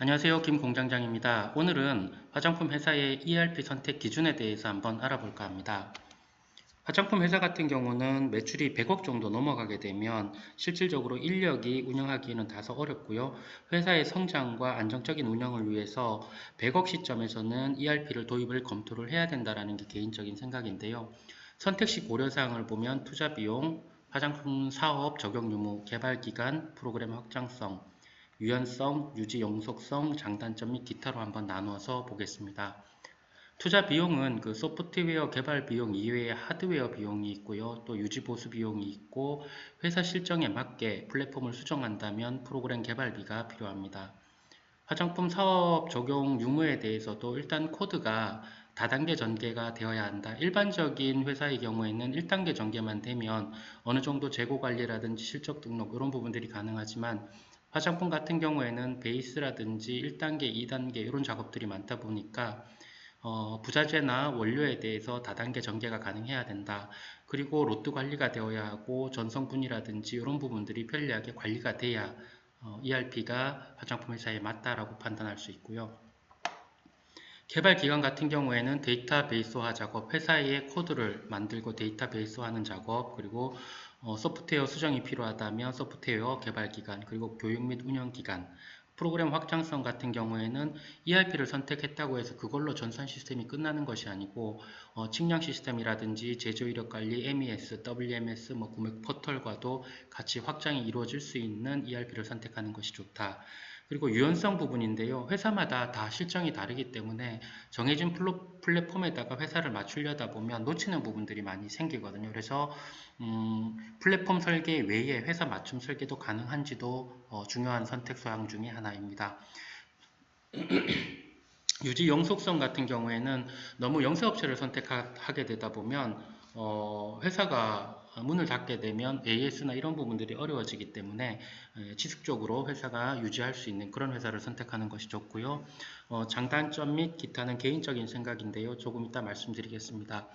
안녕하세요. 김 공장장입니다. 오늘은 화장품 회사의 ERP 선택 기준에 대해서 한번 알아볼까 합니다. 화장품 회사 같은 경우는 매출이 100억 정도 넘어가게 되면 실질적으로 인력이 운영하기에는 다소 어렵고요. 회사의 성장과 안정적인 운영을 위해서 100억 시점에서는 ERP를 도입을 검토를 해야 된다는 게 개인적인 생각인데요. 선택시 고려사항을 보면 투자 비용, 화장품 사업 적용 유무, 개발 기간, 프로그램 확장성, 유연성, 유지 영속성, 장단점 및 기타로 한번 나누어서 보겠습니다. 투자 비용은 그 소프트웨어 개발 비용 이외에 하드웨어 비용이 있고요. 또 유지 보수 비용이 있고 회사 실정에 맞게 플랫폼을 수정한다면 프로그램 개발비가 필요합니다. 화장품 사업 적용 유무에 대해서도 일단 코드가 다단계 전개가 되어야 한다. 일반적인 회사의 경우에는 1단계 전개만 되면 어느 정도 재고 관리라든지 실적 등록 이런 부분들이 가능하지만 화장품 같은 경우에는 베이스라든지 1단계, 2단계 이런 작업들이 많다 보니까 부자재나 원료에 대해서 다단계 전개가 가능해야 된다. 그리고 로트 관리가 되어야 하고 전성분이라든지 이런 부분들이 편리하게 관리가 돼야 ERP가 화장품 회사에 맞다라고 판단할 수 있고요. 개발 기간 같은 경우에는 데이터베이스화 작업, 회사의 코드를 만들고 데이터베이스화하는 작업, 그리고 소프트웨어 수정이 필요하다면 소프트웨어 개발 기간, 그리고 교육 및 운영 기간, 프로그램 확장성 같은 경우에는 ERP를 선택했다고 해서 그걸로 전산 시스템이 끝나는 것이 아니고 측량 시스템이라든지 제조 이력 관리, MES, WMS, 구매 포털과도 같이 확장이 이루어질 수 있는 ERP를 선택하는 것이 좋다. 그리고 유연성 부분인데요. 회사마다 다 실정이 다르기 때문에 정해진 플랫폼에다가 회사를 맞추려다 보면 놓치는 부분들이 많이 생기거든요. 그래서 플랫폼 설계 외에 회사 맞춤 설계도 가능한지도 중요한 선택 사항 중에 하나입니다. 유지 영속성 같은 경우에는 너무 영세업체를 선택하게 되다 보면 회사가 문을 닫게 되면 AS나 이런 부분들이 어려워지기 때문에 지속적으로 회사가 유지할 수 있는 그런 회사를 선택하는 것이 좋고요. 장단점 및 기타는 개인적인 생각인데요. 조금 이따 말씀드리겠습니다.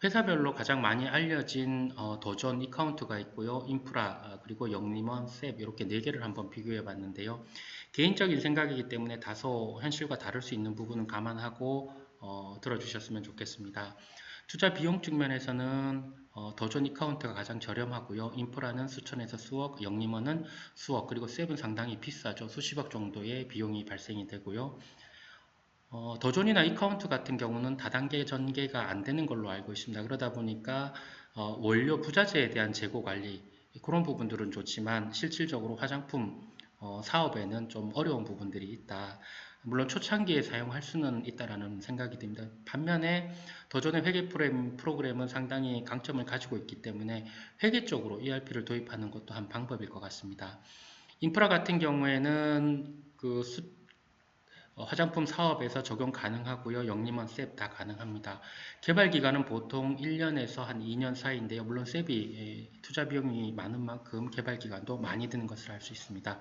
회사별로 가장 많이 알려진 도전 이카운트가 있고요. 인프라, 그리고 영림원, 셉 이렇게 4개를 한번 비교해 봤는데요. 개인적인 생각이기 때문에 다소 현실과 다를 수 있는 부분은 감안하고 들어주셨으면 좋겠습니다. 투자 비용 측면에서는 도전 이카운트가 가장 저렴하고요. 인프라는 수천에서 수억, 영림원은 수억, 그리고 셉은 상당히 비싸죠. 수십억 정도의 비용이 발생이 되고요. 도전이나 이카운트 같은 경우는 다단계 전개가 안 되는 걸로 알고 있습니다. 그러다 보니까 원료 부자재에 대한 재고 관리 그런 부분들은 좋지만 실질적으로 화장품 사업에는 좀 어려운 부분들이 있다. 물론 초창기에 사용할 수는 있다라는 생각이 듭니다. 반면에 도전의 회계 프로그램은 상당히 강점을 가지고 있기 때문에 회계 쪽으로 ERP를 도입하는 것도 한 방법일 것 같습니다. 인프라 같은 경우에는 화장품 사업에서 적용 가능하고요. 영림원 셉 다 가능합니다. 개발 기간은 보통 1년에서 한 2년 사이인데요. 물론 셉이 투자 비용이 많은 만큼 개발 기간도 많이 드는 것을 알 수 있습니다.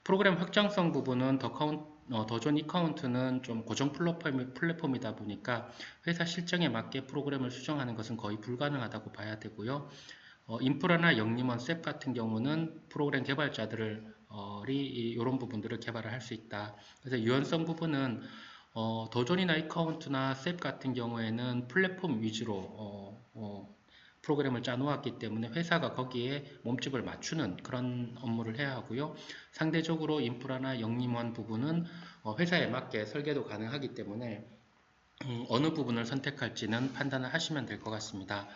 프로그램 확장성 부분은 더존 이카운트는 좀 고정 플랫폼이다 보니까 회사 실정에 맞게 프로그램을 수정하는 것은 거의 불가능하다고 봐야 되고요. 인프라나 영림원 셉 같은 경우는 프로그램 개발자들이 이런 부분들을 개발을 할 수 있다. 그래서 유연성 부분은 도전이나 이카운트나 셉 같은 경우에는 플랫폼 위주로 프로그램을 짜놓았기 때문에 회사가 거기에 몸집을 맞추는 그런 업무를 해야 하고요. 상대적으로 인프라나 영림원 부분은 회사에 맞게 설계도 가능하기 때문에 어느 부분을 선택할지는 판단을 하시면 될 것 같습니다.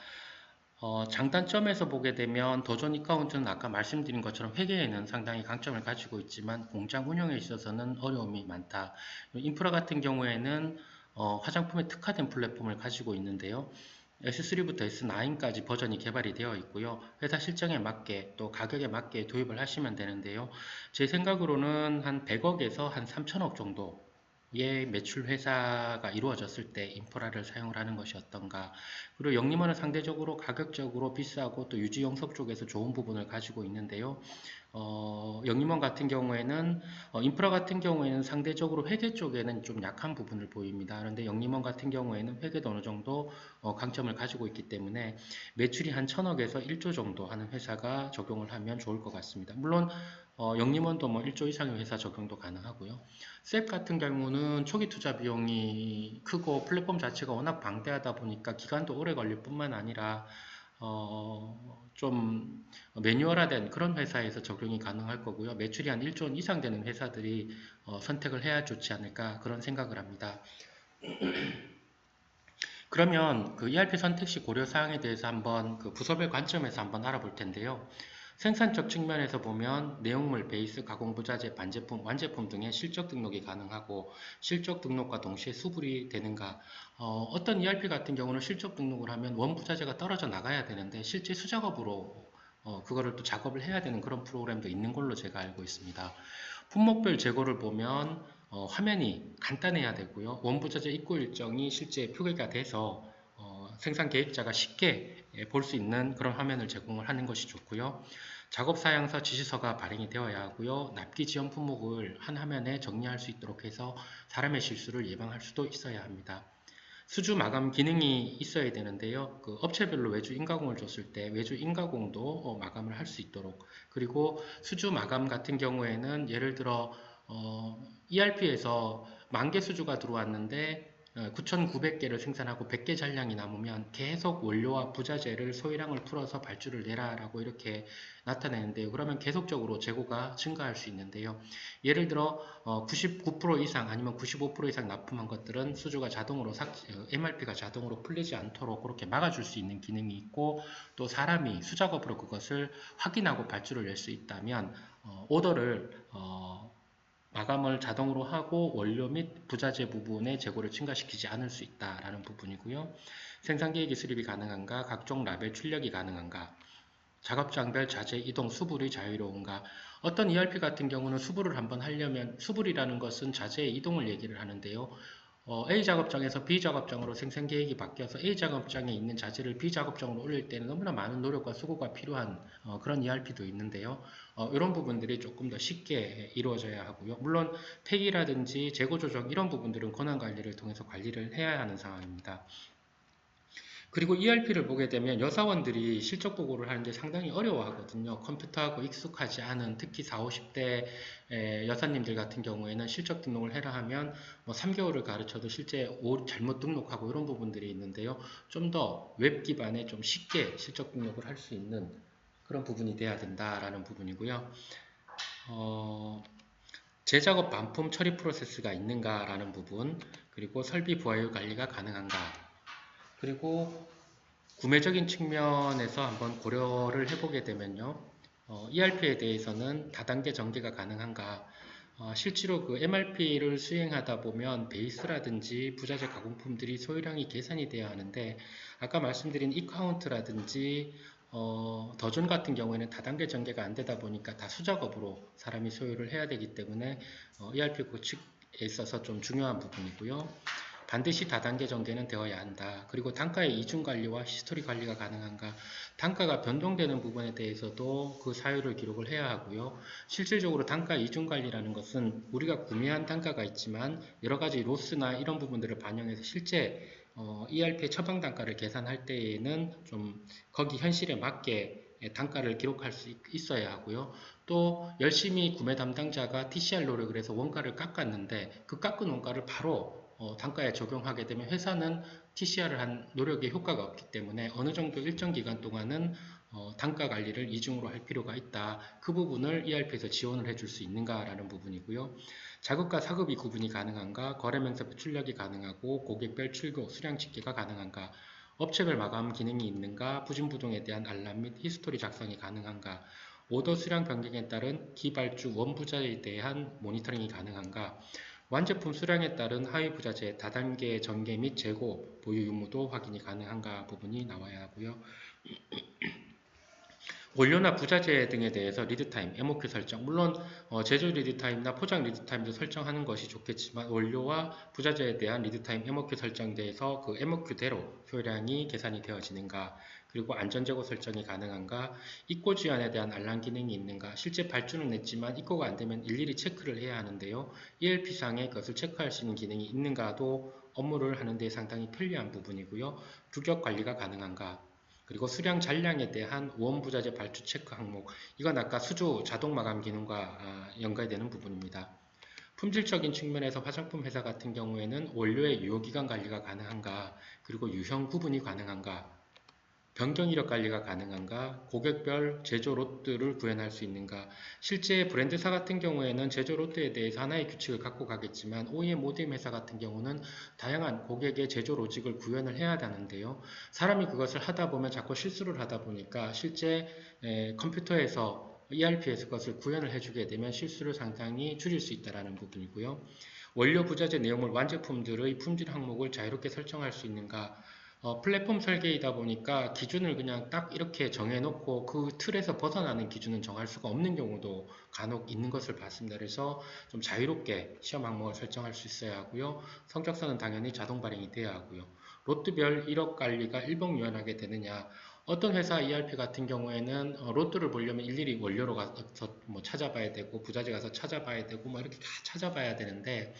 장단점에서 보게 되면 도전 이카운트는 아까 말씀드린 것처럼 회계에는 상당히 강점을 가지고 있지만 공장 운영에 있어서는 어려움이 많다. 인프라 같은 경우에는 화장품에 특화된 플랫폼을 가지고 있는데요. S3부터 S9까지 버전이 개발이 되어 있고요. 회사 실정에 맞게 또 가격에 맞게 도입을 하시면 되는데요. 제 생각으로는 한 100억에서 한 3천억 정도 의 매출 회사가 이루어졌을 때 인프라를 사용을 하는 것이 어떤가. 그리고 영림원은 상대적으로 가격적으로 비싸고 또 유지 영속 쪽에서 좋은 부분을 가지고 있는데요. 영림원 같은 경우에는 인프라 같은 경우에는 상대적으로 회계 쪽에는 좀 약한 부분을 보입니다. 그런데 영림원 같은 경우에는 회계도 어느 정도 강점을 가지고 있기 때문에 매출이 한 1000억에서 1조 정도 하는 회사가 적용을 하면 좋을 것 같습니다. 물론 영림원도 뭐 1조 이상의 회사 적용도 가능하고요. 셋 같은 경우는 초기 투자 비용이 크고 플랫폼 자체가 워낙 방대하다 보니까 기간도 오래 걸릴 뿐만 아니라 좀 매뉴얼화된 그런 회사에서 적용이 가능할 거고요. 매출이 한 1조 원 이상 되는 회사들이 선택을 해야 좋지 않을까 그런 생각을 합니다. 그러면 그 ERP 선택 시 고려 사항에 대해서 한번 그 부서별 관점에서 한번 알아볼 텐데요. 생산적 측면에서 보면 내용물, 베이스, 가공부자재, 반제품, 완제품 등의 실적 등록이 가능하고 실적 등록과 동시에 수불이 되는가. 어떤 ERP 같은 경우는 실적 등록을 하면 원부자재가 떨어져 나가야 되는데 실제 수작업으로 그거를 또 작업을 해야 되는 그런 프로그램도 있는 걸로 제가 알고 있습니다. 품목별 재고를 보면 화면이 간단해야 되고요. 원부자재 입고 일정이 실제 표기가 돼서 생산 계획자가 쉽게 볼 수 있는 그런 화면을 제공을 하는 것이 좋고요. 작업 사양서 지시서가 발행이 되어야 하고요. 납기 지원 품목을 한 화면에 정리할 수 있도록 해서 사람의 실수를 예방할 수도 있어야 합니다. 수주 마감 기능이 있어야 되는데요. 그 업체별로 외주 인가공을 줬을 때 외주 인가공도 마감을 할 수 있도록, 그리고 수주 마감 같은 경우에는 예를 들어 ERP에서 10,000개 수주가 들어왔는데 9,900개를 생산하고 100개 잔량이 남으면 계속 원료와 부자재를 소일항을 풀어서 발주를 내라라고 이렇게 나타내는데요. 그러면 계속적으로 재고가 증가할 수 있는데요. 예를 들어 99% 이상 아니면 95% 이상 납품한 것들은 수주가 자동으로 MRP가 자동으로 풀리지 않도록 그렇게 막아줄 수 있는 기능이 있고, 또 사람이 수작업으로 그것을 확인하고 발주를 낼 수 있다면 오더를 마감을 자동으로 하고 원료 및 부자재 부분의 재고를 증가시키지 않을 수 있다라는 부분이고요. 생산계획이 수립이 가능한가, 각종 라벨 출력이 가능한가, 작업장별 자재 이동 수불이 자유로운가. 어떤 ERP 같은 경우는 수불을 한번 하려면, 수불이라는 것은 자재의 이동을 얘기를 하는데요. A 작업장에서 B 작업장으로 생산 계획이 바뀌어서 A 작업장에 있는 자재를 B 작업장으로 올릴 때는 너무나 많은 노력과 수고가 필요한 그런 ERP도 있는데요. 이런 부분들이 조금 더 쉽게 이루어져야 하고요. 물론 폐기라든지 재고 조정 이런 부분들은 권한 관리를 통해서 관리를 해야 하는 상황입니다. 그리고 ERP를 보게 되면 여사원들이 실적 보고를 하는데 상당히 어려워하거든요. 컴퓨터하고 익숙하지 않은 특히 40, 50대 여사님들 같은 경우에는 실적 등록을 해라 하면 뭐 3개월을 가르쳐도 실제 잘못 등록하고 이런 부분들이 있는데요. 좀 더 웹 기반에 좀 쉽게 실적 등록을 할 수 있는 그런 부분이 돼야 된다라는 부분이고요. 제작업 반품 처리 프로세스가 있는가라는 부분, 그리고 설비 부하율 관리가 가능한가, 그리고 구매적인 측면에서 한번 고려를 해보게 되면요. ERP에 대해서는 다단계 전개가 가능한가. 실제로 그 MRP를 수행하다 보면 베이스라든지 부자재 가공품들이 소요량이 계산이 돼야 하는데, 아까 말씀드린 이카운트라든지 더존 같은 경우에는 다단계 전개가 안 되다 보니까 다 수작업으로 사람이 소요를 해야 되기 때문에 ERP 구축에 있어서 좀 중요한 부분이고요. 반드시 다단계 전개는 되어야 한다. 그리고 단가의 이중 관리와 히스토리 관리가 가능한가. 단가가 변동되는 부분에 대해서도 그 사유를 기록을 해야 하고요. 실질적으로 단가 이중 관리라는 것은 우리가 구매한 단가가 있지만 여러 가지 로스나 이런 부분들을 반영해서 실제 ERP의 처방 단가를 계산할 때에는 좀 거기 현실에 맞게 단가를 기록할 수 있어야 하고요. 또 열심히 구매 담당자가 TCR 노력을 해서 원가를 깎았는데 그 깎은 원가를 바로 단가에 적용하게 되면 회사는 TCR을 한 노력의 효과가 없기 때문에 어느 정도 일정 기간 동안은 단가 관리를 이중으로 할 필요가 있다. 그 부분을 ERP에서 지원을 해줄 수 있는가라는 부분이고요. 자급과 사급이 구분이 가능한가, 거래명세 출력이 가능하고 고객별 출고, 수량 집계가 가능한가, 업체별 마감 기능이 있는가, 부진부동에 대한 알람 및 히스토리 작성이 가능한가, 오더 수량 변경에 따른 기발주 원부자에 대한 모니터링이 가능한가, 완제품 수량에 따른 하위 부자재 다단계 전개 및 재고, 보유 유무도 확인이 가능한가 부분이 나와야 하고요. 원료나 부자재 등에 대해서 리드타임, MOQ 설정, 물론 제조 리드타임이나 포장 리드타임도 설정하는 것이 좋겠지만 원료와 부자재에 대한 리드타임, MOQ 설정에 대해서 그 MOQ대로 소량이 계산이 되어지는가, 그리고 안전제고 설정이 가능한가, 입고 지연에 대한 알람 기능이 있는가, 실제 발주는 냈지만 입고가 안 되면 일일이 체크를 해야 하는데요. ERP상에 그것을 체크할 수 있는 기능이 있는가도 업무를 하는 데 상당히 편리한 부분이고요. 규격 관리가 가능한가, 그리고 수량 잔량에 대한 원부자재 발주 체크 항목, 이건 아까 수주 자동 마감 기능과 연결되는 부분입니다. 품질적인 측면에서 화장품 회사 같은 경우에는 원료의 유효기간 관리가 가능한가, 그리고 유형 구분이 가능한가, 변경 이력 관리가 가능한가, 고객별 제조 로트를 구현할 수 있는가. 실제 브랜드사 같은 경우에는 제조 로트에 대해서 하나의 규칙을 갖고 가겠지만 OEM, ODM 회사 같은 경우는 다양한 고객의 제조 로직을 구현을 해야 하는데요. 사람이 그것을 하다 보면 자꾸 실수를 하다 보니까 실제 컴퓨터에서 ERP에서 그것을 구현을 해주게 되면 실수를 상당히 줄일 수 있다는 부분이고요. 원료 부자재 내용물 완제품들의 품질 항목을 자유롭게 설정할 수 있는가. 플랫폼 설계이다 보니까 기준을 그냥 딱 이렇게 정해놓고 그 틀에서 벗어나는 기준은 정할 수가 없는 경우도 간혹 있는 것을 봤습니다. 그래서 좀 자유롭게 시험 항목을 설정할 수 있어야 하고요. 성적서는 당연히 자동 발행이 돼야 하고요. 로트별 이력 관리가 일목요연하게 되느냐. 어떤 회사 ERP 같은 경우에는 로트를 보려면 일일이 원료로 가서 뭐 찾아봐야 되고 부자재 가서 찾아봐야 되고 뭐 이렇게 다 찾아봐야 되는데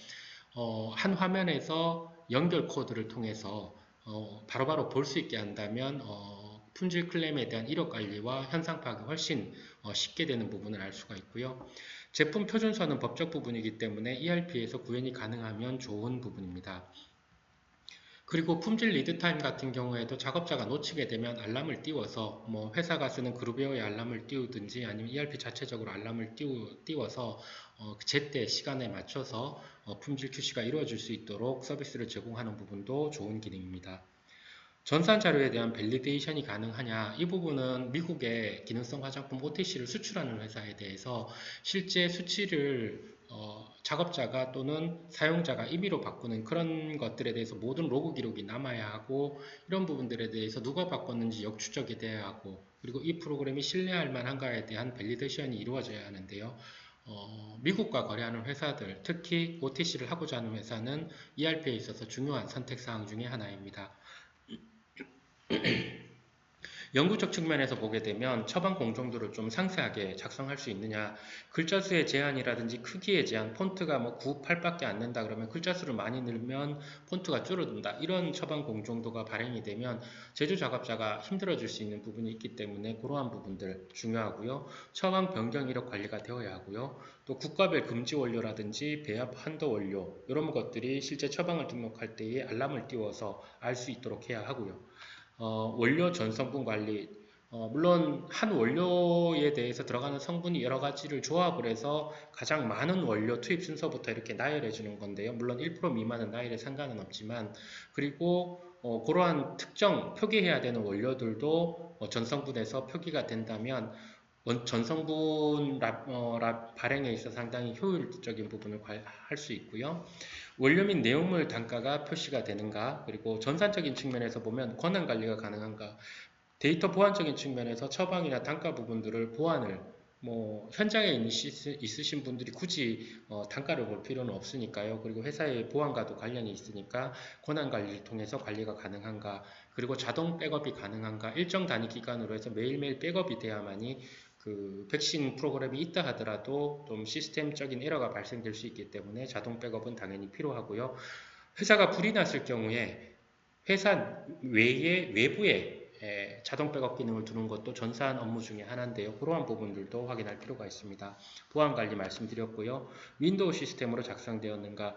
한 화면에서 연결 코드를 통해서 바로바로 볼 수 있게 한다면 품질 클레임에 대한 이력 관리와 현상 파악이 훨씬 쉽게 되는 부분을 알 수가 있고요. 제품 표준서는 법적 부분이기 때문에 ERP에서 구현이 가능하면 좋은 부분입니다. 그리고 품질 리드타임 같은 경우에도 작업자가 놓치게 되면 알람을 띄워서 뭐 회사가 쓰는 그루베어의 알람을 띄우든지 아니면 ERP 자체적으로 알람을 띄워서 제때 시간에 맞춰서 품질 QC가 이루어질 수 있도록 서비스를 제공하는 부분도 좋은 기능입니다. 전산 자료에 대한 밸리데이션이 가능하냐, 이 부분은 미국의 기능성 화장품 OTC를 수출하는 회사에 대해서 실제 수치를 작업자가 또는 사용자가 임의로 바꾸는 그런 것들에 대해서 모든 로그 기록이 남아야 하고, 이런 부분들에 대해서 누가 바꿨는지 역추적이 돼야 하고, 그리고 이 프로그램이 신뢰할 만한가에 대한 밸리데이션이 이루어져야 하는데요. 미국과 거래하는 회사들, 특히 OTC를 하고자 하는 회사는 ERP에 있어서 중요한 선택사항 중에 하나입니다. 연구적 측면에서 보게 되면 처방 공정도를 좀 상세하게 작성할 수 있느냐, 글자 수의 제한이라든지 크기의 제한, 폰트가 뭐 9, 8밖에 안 된다 그러면 글자 수를 많이 넣으면 폰트가 줄어든다, 이런 처방 공정도가 발행이 되면 제조 작업자가 힘들어질 수 있는 부분이 있기 때문에 그러한 부분들 중요하고요. 처방 변경 이력 관리가 되어야 하고요. 또 국가별 금지 원료라든지 배합 한도 원료, 이런 것들이 실제 처방을 등록할 때에 알람을 띄워서 알 수 있도록 해야 하고요. 원료 전 성분 관리, 물론 한 원료에 대해서 들어가는 성분이 여러 가지를 조합을 해서 가장 많은 원료 투입 순서부터 이렇게 나열해 주는 건데요. 물론 1% 미만은 나열에 상관은 없지만, 그리고 그러한 특정 표기해야 되는 원료들도 전성분에서 표기가 된다면 전성분 발행에 있어 상당히 효율적인 부분을 할 수 있고요. 원료 및 내용물 단가가 표시가 되는가, 그리고 전산적인 측면에서 보면 권한 관리가 가능한가, 데이터 보안적인 측면에서 처방이나 단가 부분들을 보안을 현장에 있으신 분들이 굳이 단가를 볼 필요는 없으니까요. 그리고 회사의 보안과도 관련이 있으니까 권한 관리를 통해서 관리가 가능한가, 그리고 자동 백업이 가능한가, 일정 단위 기간으로 해서 매일매일 백업이 돼야만이 그 백신 프로그램이 있다 하더라도 좀 시스템적인 에러가 발생될 수 있기 때문에 자동 백업은 당연히 필요하고요. 회사가 불이 났을 경우에 회사 외부에 자동 백업 기능을 두는 것도 전산 업무 중에 하나인데요. 그러한 부분들도 확인할 필요가 있습니다. 보안 관리 말씀드렸고요. 윈도우 시스템으로 작성되었는가.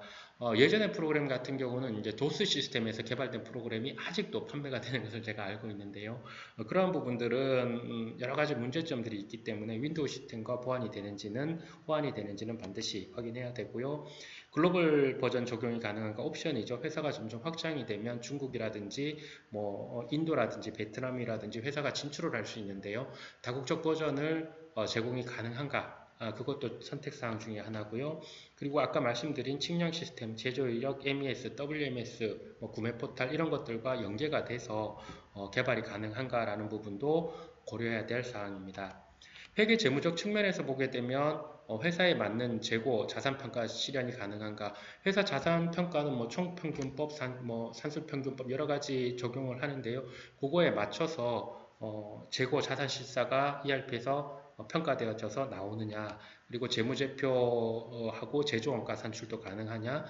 예전의 프로그램 같은 경우는 이제 도스 시스템에서 개발된 프로그램이 아직도 판매가 되는 것을 제가 알고 있는데요. 그러한 부분들은 여러 가지 문제점들이 있기 때문에 윈도우 시스템과 호환이 되는지는 반드시 확인해야 되고요. 글로벌 버전 적용이 가능한가 옵션이죠. 회사가 점점 확장이 되면 중국이라든지 인도라든지 베트남이라든지 회사가 진출을 할 수 있는데요. 다국적 버전을 제공이 가능한가? 그것도 선택사항 중에 하나고요. 그리고 아까 말씀드린 측량 시스템, 제조 이력, MES, WMS, 구매 포탈 이런 것들과 연계가 돼서 개발이 가능한가라는 부분도 고려해야 될 사항입니다. 회계 재무적 측면에서 보게 되면 회사에 맞는 재고, 자산평가 실현이 가능한가. 회사 자산평가는 총평균법, 산술평균법 여러 가지 적용을 하는데요. 그거에 맞춰서 재고 자산실사가 ERP에서 평가되어져서 나오느냐, 그리고 재무제표하고 제조원가 산출도 가능하냐,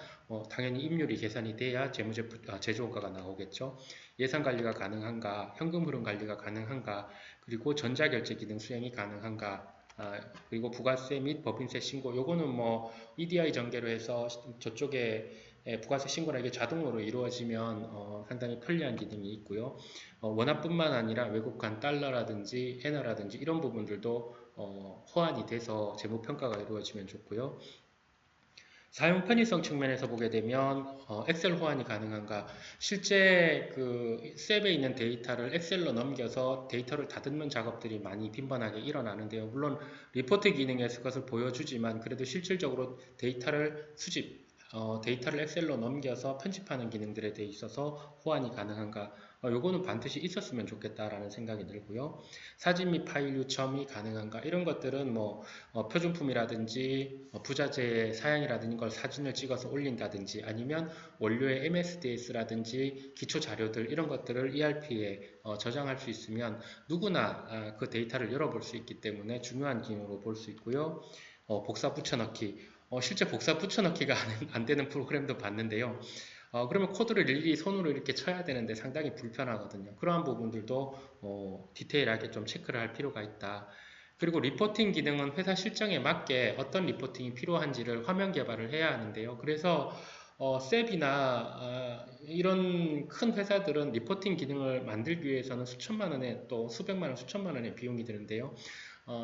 당연히 임률이 계산이 돼야 제조원가가 나오겠죠. 예산관리가 가능한가, 현금흐름 관리가 가능한가, 그리고 전자결제 기능 수행이 가능한가, 그리고 부가세 및 법인세 신고, 요거는 뭐 EDI 전개로 해서 저쪽에 부가세 신고가 이게 자동으로 이루어지면 상당히 편리한 기능이 있고요. 원화뿐만 아니라 외국간 달러라든지 엔화라든지 이런 부분들도 호환이 돼서 재무평가가 이루어지면 좋고요. 사용 편의성 측면에서 보게 되면 엑셀 호환이 가능한가, 실제 그 셉에 있는 데이터를 엑셀로 넘겨서 데이터를 다듬는 작업들이 많이 빈번하게 일어나는데요. 물론 리포트 기능에서 그것을 보여주지만 그래도 실질적으로 데이터를 데이터를 엑셀로 넘겨서 편집하는 기능들에 대해 있어서 호환이 가능한가, 요거는 반드시 있었으면 좋겠다라는 생각이 들고요. 사진 및 파일 유첨이 가능한가, 이런 것들은 뭐 표준품이라든지 부자재의 사양이라든지 걸 사진을 찍어서 올린다든지, 아니면 원료의 MSDS라든지 기초 자료들 이런 것들을 ERP에 저장할 수 있으면 누구나 그 데이터를 열어볼 수 있기 때문에 중요한 기능으로 볼 수 있고요. 복사 붙여넣기, 실제 복사 붙여넣기가 안 되는 프로그램도 봤는데요. 그러면 코드를 일일이 손으로 이렇게 쳐야 되는데 상당히 불편하거든요. 그러한 부분들도 디테일하게 좀 체크를 할 필요가 있다. 그리고 리포팅 기능은 회사 실정에 맞게 어떤 리포팅이 필요한지를 화면 개발을 해야 하는데요. 그래서 셉이나 이런 큰 회사들은 리포팅 기능을 만들기 위해서는 수천만 원에 또 수백만 원, 수천만 원의 비용이 드는데요.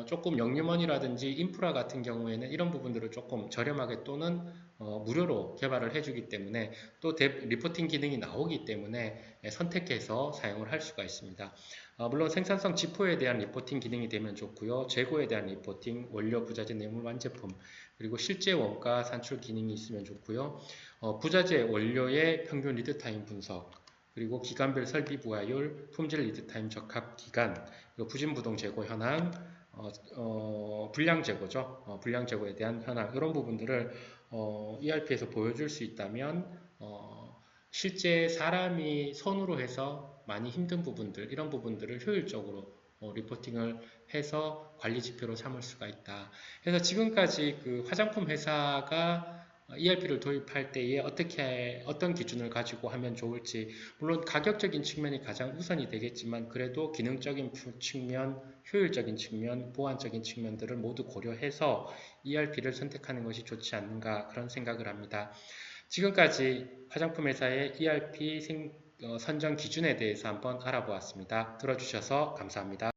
조금 영유머니라든지 인프라 같은 경우에는 이런 부분들을 조금 저렴하게 또는 무료로 개발을 해주기 때문에 또 리포팅 기능이 나오기 때문에 선택해서 사용을 할 수가 있습니다. 물론 생산성 지표에 대한 리포팅 기능이 되면 좋고요. 재고에 대한 리포팅, 원료, 부자재, 뇌물, 완제품, 그리고 실제 원가 산출 기능이 있으면 좋고요. 부자재, 원료의 평균 리드타임 분석, 그리고 기간별 설비 부하율, 품질 리드타임 적합 기간, 그리고 부진부동 재고 현황, 불량 재고죠. 불량 재고에 대한 현황, 이런 부분들을 ERP에서 보여줄 수 있다면 실제 사람이 손으로 해서 많이 힘든 부분들, 이런 부분들을 효율적으로 리포팅을 해서 관리 지표로 삼을 수가 있다. 그래서 지금까지 그 화장품 회사가 ERP를 도입할 때에 어떤 기준을 가지고 하면 좋을지, 물론 가격적인 측면이 가장 우선이 되겠지만 그래도 기능적인 측면, 효율적인 측면, 보안적인 측면들을 모두 고려해서 ERP를 선택하는 것이 좋지 않는가, 그런 생각을 합니다. 지금까지 화장품 회사의 ERP 선정 기준에 대해서 한번 알아보았습니다. 들어주셔서 감사합니다.